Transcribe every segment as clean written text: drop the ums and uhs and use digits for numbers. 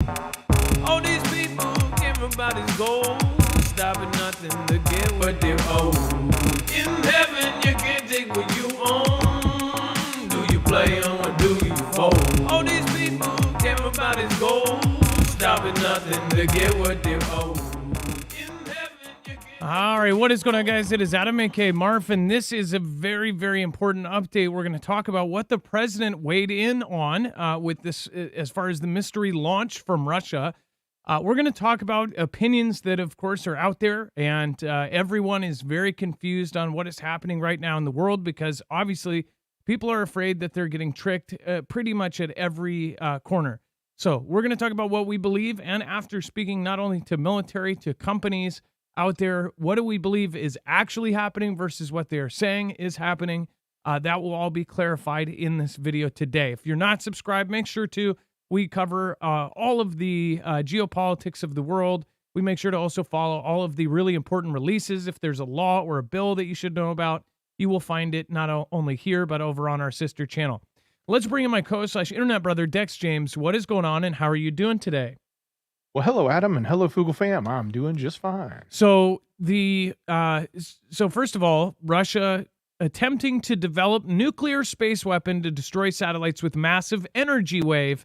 All these people everybody's gold, stopping nothing to get what they owe. In heaven you can't take what you own. Do you play on or do you fold? All these people everybody's gold, stopping nothing to get what they owe. All right, what is going on, guys? It is Adam, aka Marf, and this is a very, very important update. We're going to talk about what the president weighed in on with this, as far as the mystery launch from Russia. We're going to talk about opinions that, of course, are out there, and everyone is very confused on what is happening right now in the world because, obviously, people are afraid that they're getting tricked pretty much at every corner. So we're going to talk about what we believe, and after speaking not only to military, to companies out there, what do we believe is actually happening versus what they are saying is happening? That will all be clarified in this video today. If you're not subscribed, make sure to. We cover all of the geopolitics of the world. We make sure to also follow all of the really important releases. If there's a law or a bill that you should know about, you will find it not only here, but over on our sister channel. Let's bring in my co-internet brother, Dex James. What is going on and how are you doing today? Well, hello, Adam, and hello, Foogle fam. I'm doing just fine. So first of all, Russia attempting to develop nuclear space weapon to destroy satellites with massive energy wave,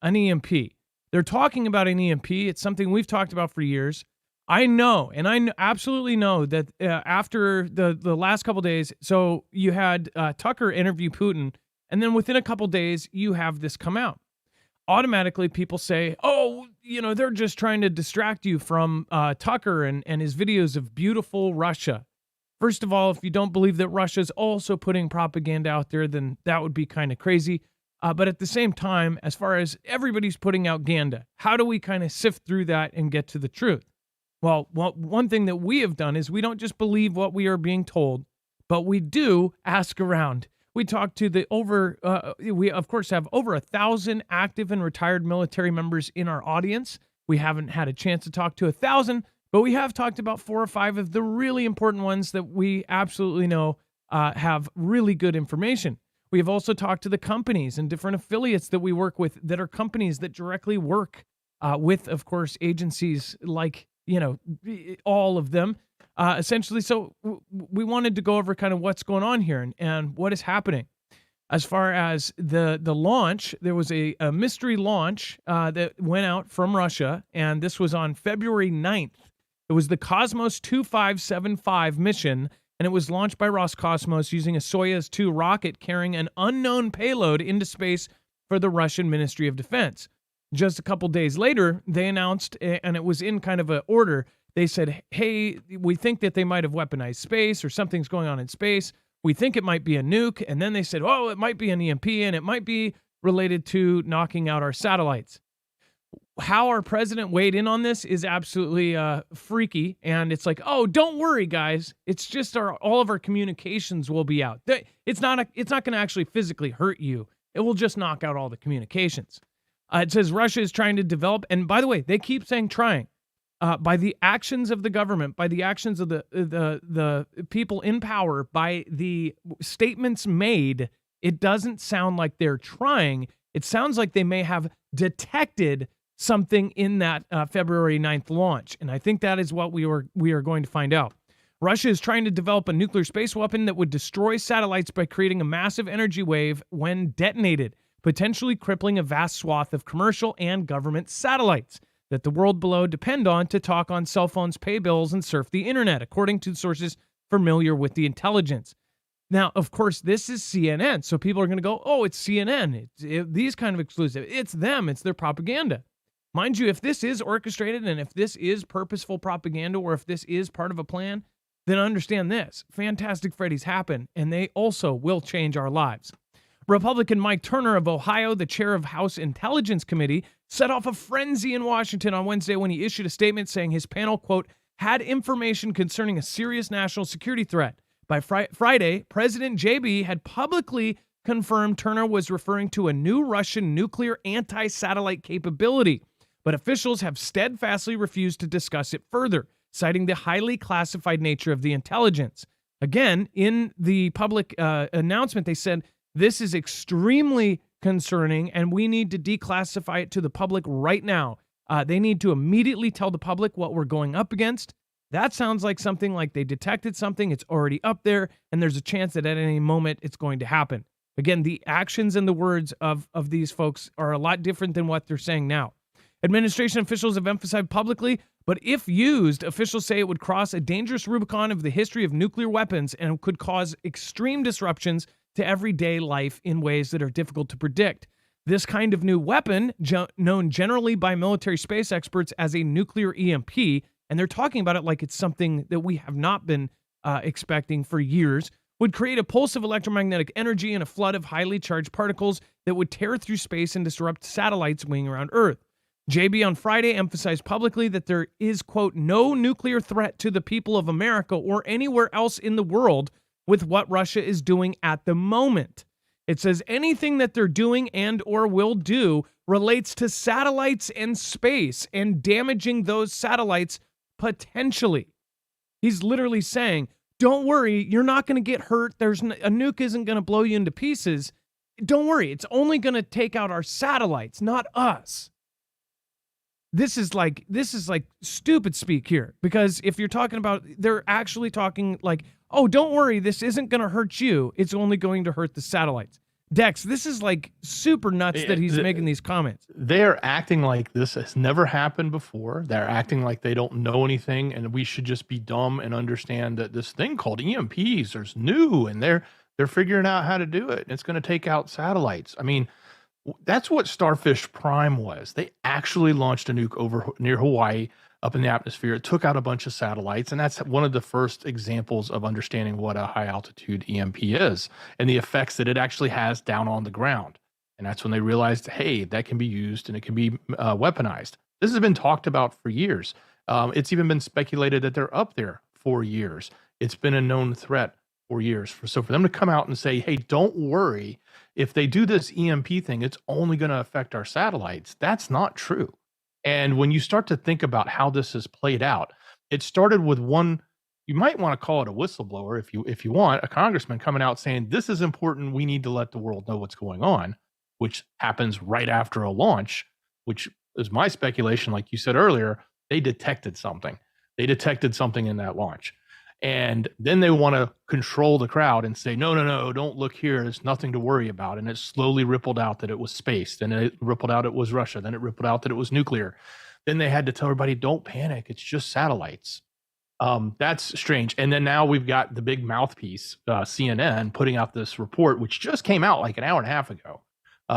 an EMP. They're talking about an EMP. It's something we've talked about for years. I know, and I absolutely know that after the last couple days, so you had Tucker interview Putin, and then within a couple days, you have this come out. Automatically, people say, oh, they're just trying to distract you from Tucker and his videos of beautiful Russia. First of all, if you don't believe that Russia's also putting propaganda out there, then that would be kind of crazy. But at the same time, as far as everybody's putting out ganda, how do we kind of sift through that and get to the truth? Well, one thing that we have done is we don't just believe what we are being told, but we do ask around. We talked to we of course have over 1,000 active and retired military members in our audience. We haven't had a chance to talk to 1,000, but we have talked about 4 or 5 of the really important ones that we absolutely know have really good information. We have also talked to the companies and different affiliates that we work with that are companies that directly work with, of course, agencies like, all of them. Essentially, so we wanted to go over kind of what's going on here and what is happening. As far as the launch, there was a mystery launch that went out from Russia, and this was on February 9th. It was the Cosmos 2575 mission, and it was launched by Roscosmos using a Soyuz 2 rocket carrying an unknown payload into space for the Russian Ministry of Defense. Just a couple days later, they announced, and it was in kind of an order, they said, hey, we think that they might have weaponized space or something's going on in space. We think it might be a nuke. And then they said, oh, it might be an EMP and it might be related to knocking out our satellites. How our president weighed in on this is absolutely freaky. And it's like, oh, don't worry, guys. It's just all of our communications will be out. It's not going to actually physically hurt you. It will just knock out all the communications. It says Russia is trying to develop. And by the way, they keep saying trying. By the actions of the government, by the actions of the people in power, by the statements made, it doesn't sound like they're trying. It sounds like they may have detected something in that February 9th launch. And I think that is what we are going to find out. Russia is trying to develop a nuclear space weapon that would destroy satellites by creating a massive energy wave when detonated, potentially crippling a vast swath of commercial and government satellites that the world below depend on to talk on cell phones, pay bills, and surf the internet, according to sources familiar with the intelligence. Now, of course, this is CNN, so people are going to go, oh, it's CNN. These kind of exclusive. It's them. It's their propaganda. Mind you, if this is orchestrated and if this is purposeful propaganda or if this is part of a plan, then understand this. Fantastic Freddy's happen, and they also will change our lives. Republican Mike Turner of Ohio, the chair of House Intelligence Committee, set off a frenzy in Washington on Wednesday when he issued a statement saying his panel, quote, had information concerning a serious national security threat. By Friday, President JB had publicly confirmed Turner was referring to a new Russian nuclear anti-satellite capability, but officials have steadfastly refused to discuss it further, citing the highly classified nature of the intelligence. Again, in the public announcement, they said, this is extremely concerning, and we need to declassify it to the public right now. They need to immediately tell the public what we're going up against. That sounds like something like they detected something, it's already up there, and there's a chance that at any moment it's going to happen. Again, the actions and the words of these folks are a lot different than what they're saying now. Administration officials have emphasized publicly, but if used, officials say it would cross a dangerous Rubicon of the history of nuclear weapons and could cause extreme disruptions to everyday life in ways that are difficult to predict. This kind of new weapon, known generally by military space experts as a nuclear EMP, and they're talking about it like it's something that we have not been expecting for years, would create a pulse of electromagnetic energy and a flood of highly charged particles that would tear through space and disrupt satellites winging around Earth. JB on Friday emphasized publicly that there is, quote, no nuclear threat to the people of America or anywhere else in the world with what Russia is doing at the moment. It says anything that they're doing and or will do relates to satellites and space and damaging those satellites potentially. He's literally saying, don't worry, you're not going to get hurt. A nuke isn't going to blow you into pieces. Don't worry, it's only going to take out our satellites, not us. This is like stupid speak here, because if you're talking about, they're actually talking like, oh, don't worry, this isn't going to hurt you. It's only going to hurt the satellites. Dex, this is like super nuts that he's making these comments. They're acting like this has never happened before. They're acting like they don't know anything, and we should just be dumb and understand that this thing called EMPs is new, and they're figuring out how to do it. And it's going to take out satellites. I mean, that's what Starfish Prime was. They actually launched a nuke over near Hawaii up in the atmosphere. It took out a bunch of satellites, and that's one of the first examples of understanding what a high altitude EMP is and the effects that it actually has down on the ground. And that's when they realized, hey, that can be used and it can be weaponized. This has been talked about for years. It's even been speculated that they're up there for years. It's been a known threat for years. So for them to come out and say, hey, don't worry, if they do this EMP thing, it's only going to affect our satellites. That's not true. And when you start to think about how this has played out, it started with one, you might want to call it a whistleblower if you want, a congressman coming out saying, this is important, we need to let the world know what's going on, which happens right after a launch, which is my speculation, like you said earlier, they detected something. They detected something in that launch. And then they want to control the crowd and say, no, don't look here. There's nothing to worry about. And it slowly rippled out that it was space. Then it rippled out it was Russia. Then it rippled out that it was nuclear. Then they had to tell everybody, don't panic. It's just satellites. That's strange. And then now we've got the big mouthpiece, CNN, putting out this report, which just came out like an hour and a half ago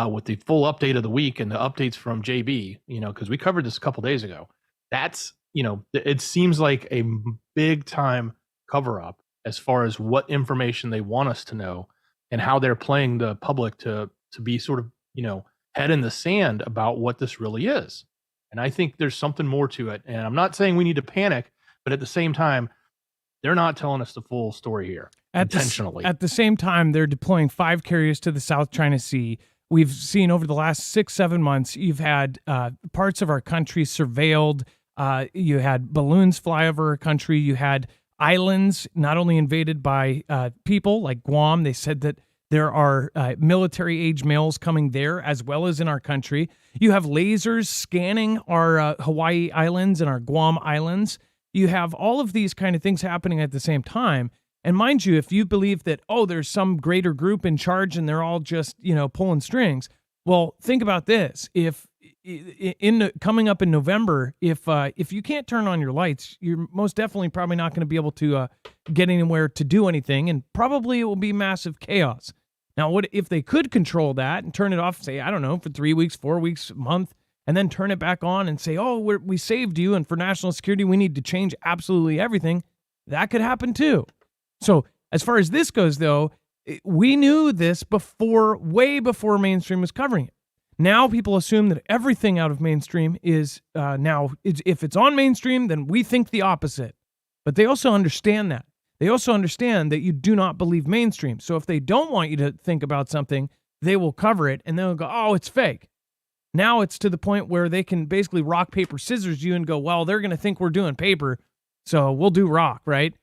with the full update of the week and the updates from JB, because we covered this a couple days ago. That's, it seems like a big time cover up as far as what information they want us to know and how they're playing the public to be sort of, head in the sand about what this really is. And I think there's something more to it. And I'm not saying we need to panic, but at the same time, they're not telling us the full story here intentionally. At the same time, they're deploying 5 carriers to the South China Sea. We've seen over the last 6-7 months, you've had parts of our country surveilled. You had balloons fly over our country. You had islands not only invaded by people like Guam. They said that there are military-age males coming there as well as in our country. You have lasers scanning our Hawaii islands and our Guam islands. You have all of these kind of things happening at the same time. And mind you, if you believe that, there's some greater group in charge and they're all just, pulling strings, well, think about this. If coming up in November, if you can't turn on your lights, you're most definitely probably not going to be able to get anywhere to do anything, and probably it will be massive chaos. Now, what if they could control that and turn it off, say, I don't know, for 3 weeks, 4 weeks, a month, and then turn it back on and say, we saved you, and for national security, we need to change absolutely everything? That could happen too. So as far as this goes, though, we knew this way before mainstream was covering it. Now people assume that everything out of mainstream is if it's on mainstream, then we think the opposite. But they also understand that. They also understand that you do not believe mainstream. So if they don't want you to think about something, they will cover it and they'll go, it's fake. Now it's to the point where they can basically rock, paper, scissors you and go, well, they're going to think we're doing paper, so we'll do rock, right?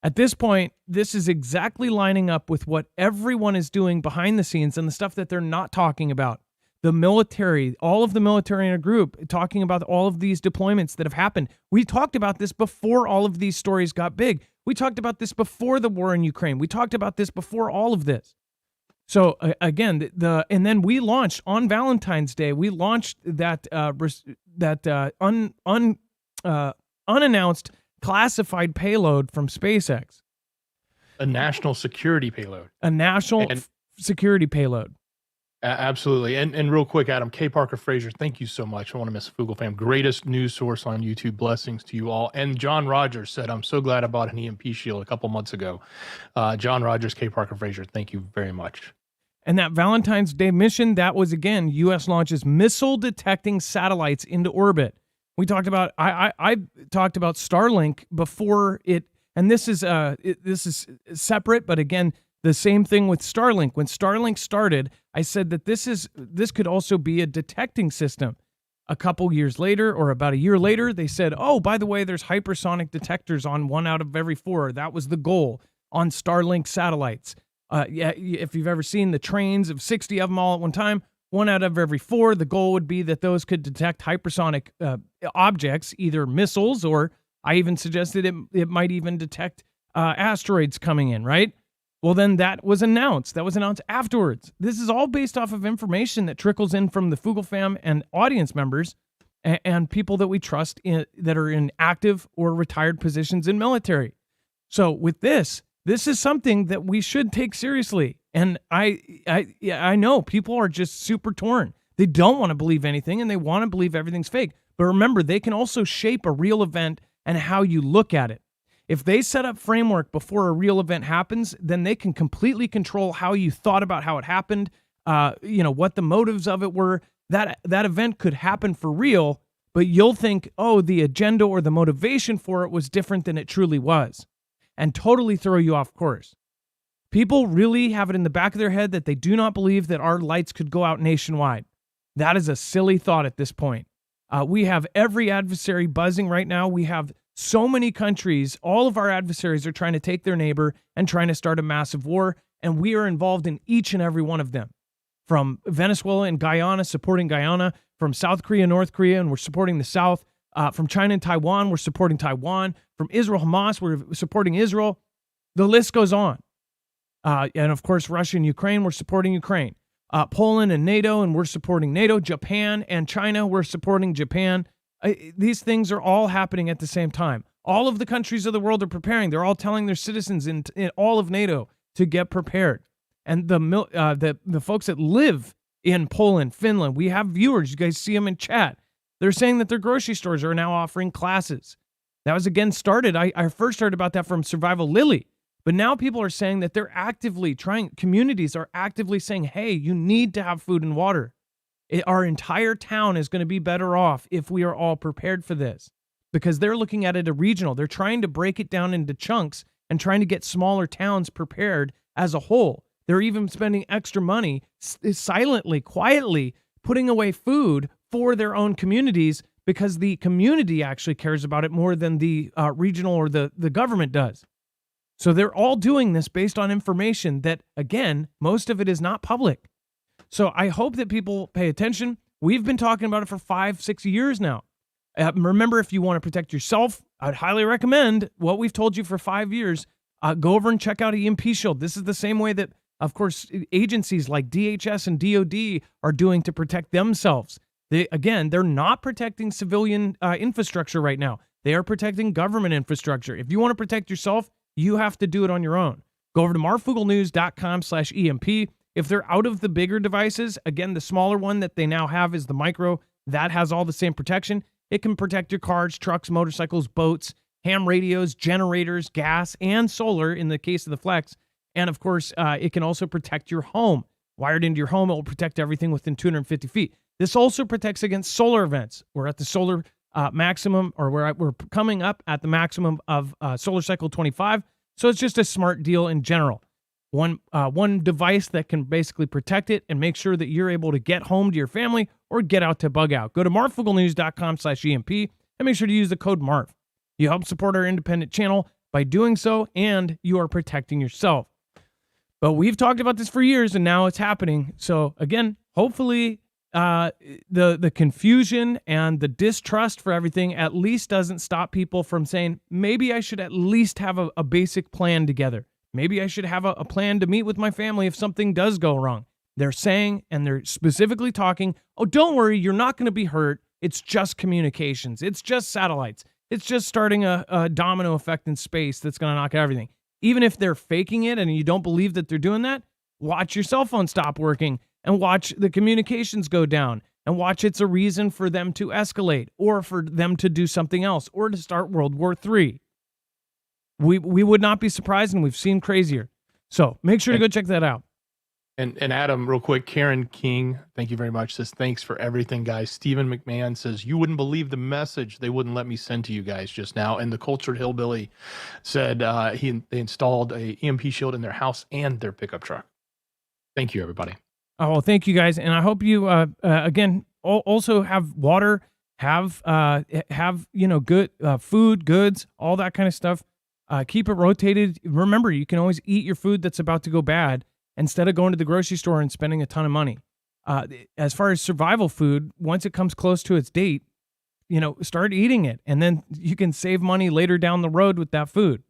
At this point, this is exactly lining up with what everyone is doing behind the scenes and the stuff that they're not talking about. The military, all of the military in a group, talking about all of these deployments that have happened. We talked about this before all of these stories got big. We talked about this before the war in Ukraine. We talked about this before all of this. So again, and then we launched on Valentine's Day. We launched that unannounced classified payload from SpaceX. A national security payload. A national security payload. Absolutely. And real quick, Adam, K. Parker Fraser, thank you so much. I want to miss Fugel fam. Greatest news source on YouTube. Blessings to you all. And John Rogers said, I'm so glad I bought an EMP shield a couple months ago. John Rogers, K. Parker Fraser, thank you very much. And that Valentine's Day mission, that was, again, U.S. launches missile detecting satellites into orbit. We talked about, I talked about Starlink before it, and this is separate, but again, the same thing with Starlink. When Starlink started, I said that this could also be a detecting system. A couple years later, or about a year later, they said, oh, by the way, there's hypersonic detectors on 1 out of every 4. That was the goal on Starlink satellites. Yeah, if you've ever seen the trains of 60 of them all at one time, 1 out of every 4, the goal would be that those could detect hypersonic objects, either missiles, or I even suggested it might even detect asteroids coming in, right? Well, then that was announced. That was announced afterwards. This is all based off of information that trickles in from the Fugel fam and audience members and people that we trust that are in active or retired positions in military. So with this is something that we should take seriously. And I know people are just super torn. They don't want to believe anything and they want to believe everything's fake. But remember, they can also shape a real event and how you look at it. If they set up framework before a real event happens, then they can completely control how you thought about how it happened, what the motives of it were. That event could happen for real, but you'll think, oh, the agenda or the motivation for it was different than it truly was, and totally throw you off course. People really have it in the back of their head that they do not believe that our lights could go out nationwide. That is a silly thought at this point. We have every adversary buzzing right now. We have so many countries, all of our adversaries are trying to take their neighbor and trying to start a massive war, and we are involved in each and every one of them. From Venezuela and Guyana, supporting Guyana, from South Korea, North Korea, and we're supporting the South, from China and Taiwan, we're supporting Taiwan, from Israel, Hamas, we're supporting Israel. The list goes on. And of course, Russia and Ukraine, we're supporting Ukraine. Poland and NATO, and we're supporting NATO. Japan and China, we're supporting Japan. These things are all happening at the same time. All of the countries of the world are preparing. They're all telling their citizens in all of NATO to get prepared. And the folks that live in Poland, Finland, we have viewers. You guys see them in chat. They're saying that their grocery stores are now offering classes. That was again started. I first heard about that from Survival Lily. But now people are saying that they're actively trying, communities are actively saying, hey, you need to have food and water. Our entire town is going to be better off if we are all prepared for this, because they're looking at it a regional. They're trying to break it down into chunks and trying to get smaller towns prepared as a whole. They're even spending extra money silently, quietly putting away food for their own communities because the community actually cares about it more than the regional or the government does. So they're all doing this based on information that, again, most of it is not public. So I hope that people pay attention. We've been talking about it for 5-6 years now. Remember, if you want to protect yourself, I'd highly recommend what we've told you for 5 years. Go over and check out EMP Shield. This is the same way that, of course, agencies like DHS and DOD are doing to protect themselves. They're not protecting civilian infrastructure right now. They are protecting government infrastructure. If you want to protect yourself, you have to do it on your own. Go over to marfugelnews.com/EMP. If they're out of the bigger devices, again, the smaller one that they now have is the micro. That has all the same protection. It can protect your cars, trucks, motorcycles, boats, ham radios, generators, gas, and solar in the case of the Flex. And of course, it can also protect your home. Wired into your home, it will protect everything within 250 feet. This also protects against solar events. We're at the solar maximum, or we're coming up at the maximum of solar cycle 25. So it's just a smart deal in general. One device that can basically protect it and make sure that you're able to get home to your family or get out to bug out. Go to marfugelnews.com/EMP and make sure to use the code MARF. You help support our independent channel by doing so, and you are protecting yourself. But we've talked about this for years, and now it's happening. So again, hopefully the confusion and the distrust for everything at least doesn't stop people from saying, maybe I should at least have a basic plan together. Maybe I should have a plan to meet with my family if something does go wrong. They're saying, and they're specifically talking, oh, don't worry, you're not going to be hurt. It's just communications. It's just satellites. It's just starting a domino effect in space that's going to knock out everything. Even if they're faking it and you don't believe that they're doing that, watch your cell phone stop working and watch the communications go down and watch it's a reason for them to escalate or for them to do something else or to start World War III. We would not be surprised, and we've seen crazier. So make sure to go check that out. And Adam, real quick, Karen King, thank you very much, says, thanks for everything, guys. Stephen McMahon says, you wouldn't believe the message they wouldn't let me send to you guys just now. And the Cultured Hillbilly said they installed a EMP shield in their house and their pickup truck. Thank you, everybody. Oh, well, thank you, guys. And I hope you, again, also have water, have good food, goods, all that kind of stuff. Keep it rotated. Remember, you can always eat your food that's about to go bad instead of going to the grocery store and spending a ton of money. As far as survival food, once it comes close to its date, start eating it. And then you can save money later down the road with that food.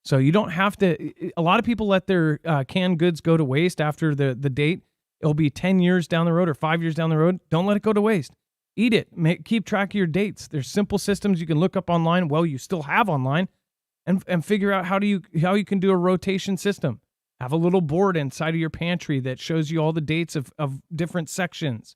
So you don't have to, a lot of people let their canned goods go to waste after the date. It'll be 10 years down the road or 5 years down the road. Don't let it go to waste. Eat it. Keep track of your dates. There's simple systems you can look up online. Well, you still have online. And figure out how you can do a rotation system. Have a little board inside of your pantry that shows you all the dates of different sections.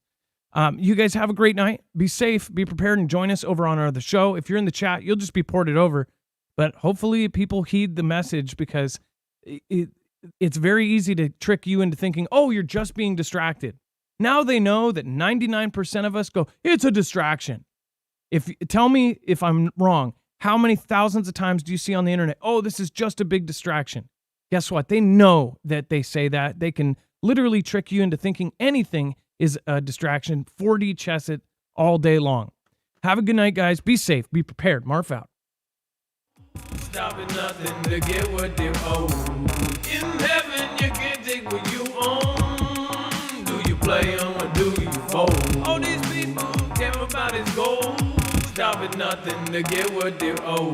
You guys have a great night. Be safe, be prepared, and join us over on the show. If you're in the chat, you'll just be ported over. But hopefully people heed the message, because it's very easy to trick you into thinking, oh, you're just being distracted. Now they know that 99% of us go, it's a distraction. Tell me if I'm wrong. How many thousands of times do you see on the internet, oh, this is just a big distraction? Guess what? They know that they say that. They can literally trick you into thinking anything is a distraction. 4D chess it all day long. Have a good night, guys. Be safe. Be prepared. Marf out. Stopping nothing to get what they owe. In heaven, you can't take what you own. Do you play on or do you fold? All these people care about is gold. Stopping nothing to get what they owe.